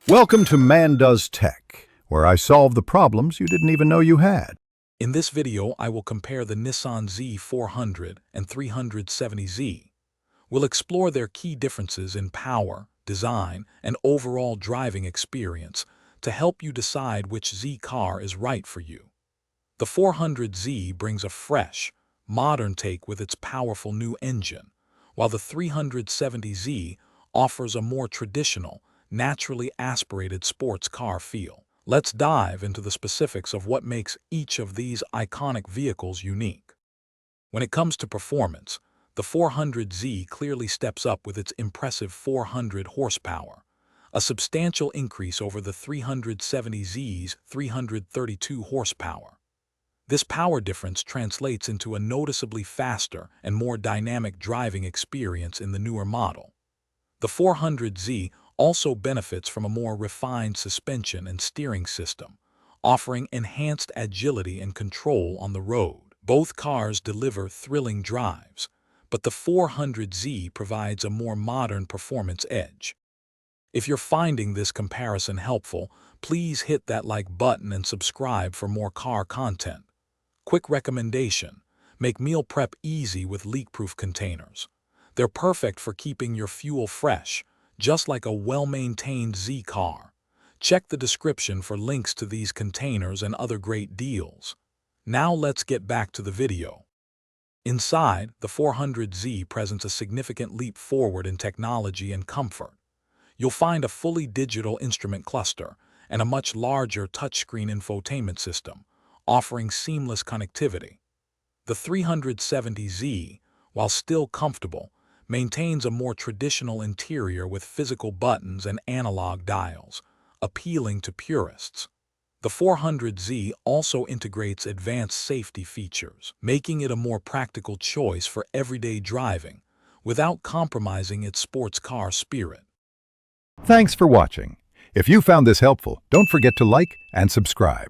Welcome to Man Does Tech, where I solve the problems you didn't even know you had. In this video, I will compare the Nissan Z400 and 370Z. We'll explore their key differences in power, design, and overall driving experience to help you decide which Z car is right for you. The 400Z brings a fresh, modern take with its powerful new engine, while the 370Z offers a more traditional, naturally aspirated sports car feel. Let's dive into the specifics of what makes each of these iconic vehicles unique. When it comes to performance, the 400Z clearly steps up with its impressive 400 horsepower, a substantial increase over the 370Z's 332 horsepower. This power difference translates into a noticeably faster and more dynamic driving experience in the newer model. The 400Z also benefits from a more refined suspension and steering system, offering enhanced agility and control on the road. Both cars deliver thrilling drives, but the 400Z provides a more modern performance edge. If you're finding this comparison helpful, please hit that like button and subscribe for more car content. Quick recommendation: make meal prep easy with leak-proof containers. They're perfect for keeping your fuel fresh, just like a well-maintained Z car. Check the description for links to these containers and other great deals. Now let's get back to the video. Inside, the 400Z presents a significant leap forward in technology and comfort. You'll find a fully digital instrument cluster and a much larger touchscreen infotainment system, offering seamless connectivity. The 370Z, while still comfortable, maintains a more traditional interior with physical buttons and analog dials, appealing to purists. The 400Z also integrates advanced safety features, making it a more practical choice for everyday driving without compromising its sports car spirit. Thanks for watching. If you found this helpful, don't forget to like and subscribe.